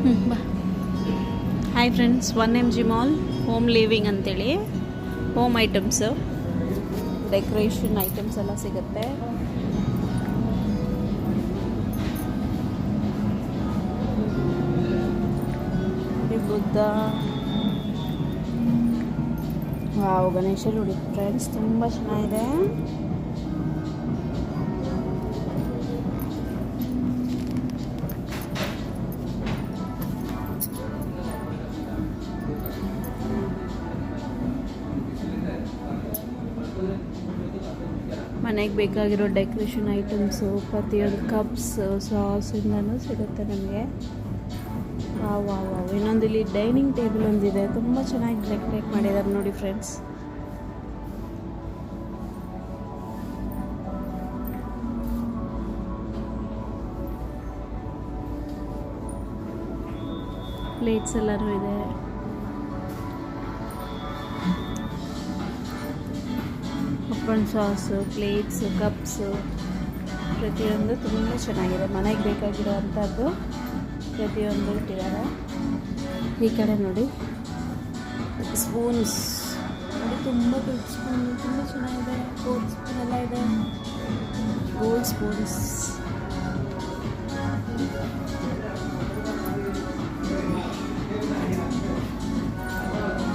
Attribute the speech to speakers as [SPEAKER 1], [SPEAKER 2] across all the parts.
[SPEAKER 1] ಬಾ. Hi friends, 1MG mall home living ಅಂತೇಳಿ home items, decoration items ಎಲ್ಲ ಸಿಗುತ್ತೆ. ಬುದ್ಧ, ವಾವ್, ಗಣೇಶ ನೋಡಿ ಫ್ರೆಂಡ್ಸ್, ತುಂಬ ಚೆನ್ನಾಗಿದೆ. ಮನೆಗೆ ಬೇಕಾಗಿರೋ ಡೆಕೋರೇಷನ್ ಐಟಮ್ಸು, ಪ್ರತಿಯೊಂದು ಕಪ್ಸು, ಸಾಸಿಂದನೂ ಸಿಗುತ್ತೆ ನಮಗೆ. Wow wow wow. ಇನ್ನೊಂದು ಇಲ್ಲಿ ಡೈನಿಂಗ್ ಟೇಬಲ್ ಒಂದಿದೆ, ತುಂಬ ಚೆನ್ನಾಗಿ ಡೆಕೋರೇಟ್ ಮಾಡಿದ್ದಾರೆ ನೋಡಿ ಫ್ರೆಂಡ್ಸ್. ಪ್ಲೇಟ್ಸ್ ಎಲ್ಲನೂ ಇದೆ. ಅಪ್ಪನ್ ಸಾಸು, ಪ್ಲೇಟ್ಸು, ಕಪ್ಸು, ಪ್ರತಿಯೊಂದು ತುಂಬ ಚೆನ್ನಾಗಿದೆ. ಮನೆಗೆ ಬೇಕಾಗಿರೋ ಅಂಥದ್ದು ಪ್ರತಿಯೊಂದು ಇಟ್ಟಿದ್ದಾರೆ. ಈ ಕಡೆ ನೋಡಿ ಸ್ಪೂನ್ಸ್ ನೋಡಿ, ತುಂಬ ದೊಡ್ಡ ಸ್ಪೂನ್, ತುಂಬ ಚೆನ್ನಾಗಿದೆ. ಗೋಲ್ಡ್ ಸ್ಪೂನ್ ಎಲ್ಲ ಇದೆ, ಗೋಲ್ಡ್ ಸ್ಪೂನ್ಸ್.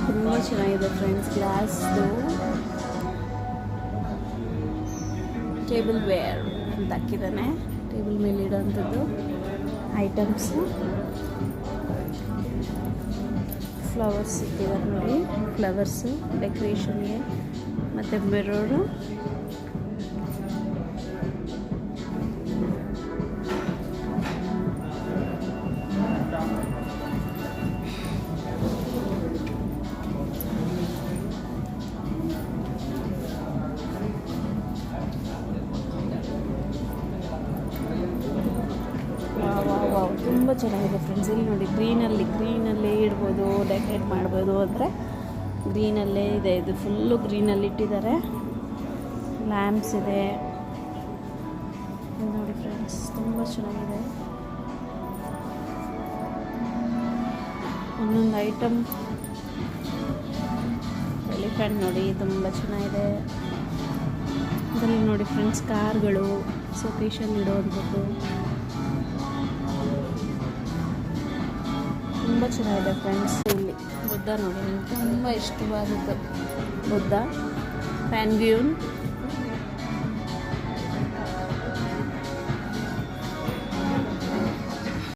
[SPEAKER 1] ತುಂಬ ಚೆನ್ನಾಗಿದೆ ಫ್ರೆಂಡ್ಸ್. ಗ್ಲಾಸ್ದು ಟೇಬಲ್ ವೇರ್ ಅಂತ ಹಾಕಿದ್ದಾನೆ. ಟೇಬಲ್ ಮೇಲೆ ಇಡೋವಂಥದ್ದು ಐಟಮ್ಸು. ಫ್ಲವರ್ಸ್ ಇಟ್ಟಿದ್ದಾರೆ ನೋಡಿ, ಫ್ಲವರ್ಸು ಡೆಕೋರೇಷನ್ಗೆ. ಮತ್ತು ಮಿರರು, ತುಂಬ ಚೆನ್ನಾಗಿದೆ ಫ್ರೆಂಡ್ಸ್. ಇಲ್ಲಿ ನೋಡಿ ಗ್ರೀನಲ್ಲೇ ಇಡ್ಬೋದು, ಡೆಕೋರೇಟ್ ಮಾಡ್ಬೋದು ಅಂದರೆ ಗ್ರೀನಲ್ಲೇ ಇದೆ. ಇದು ಫುಲ್ಲು ಗ್ರೀನಲ್ಲಿ ಇಟ್ಟಿದ್ದಾರೆ. ಲ್ಯಾಂಪ್ಸ್ ಇದೆ ನೋಡಿ ಫ್ರೆಂಡ್ಸ್, ತುಂಬ ಚೆನ್ನಾಗಿದೆ. ಒಂದೊಂದು ಐಟಮ್. ಎಲಿಫೆಂಟ್ ನೋಡಿ, ತುಂಬ ಚೆನ್ನಾಗಿದೆ. ಇದರಲ್ಲಿ ನೋಡಿ ಫ್ರೆಂಡ್ಸ್, ಕಾರ್ಗಳು, ಸೊಕೇಶನ್ ಇಡೋವಂಥದ್ದು ತುಂಬ ಚೆನ್ನಾಗಿದೆ ಫ್ರೆಂಡ್ಸ್. ಇಲ್ಲಿ ಬುದ್ಧ ನೋಡಿ, ನನಗೆ ತುಂಬ ಇಷ್ಟವಾದದ್ದು ಬುದ್ಧ. ಪ್ಯಾನ್ಗ್ಯೂನ್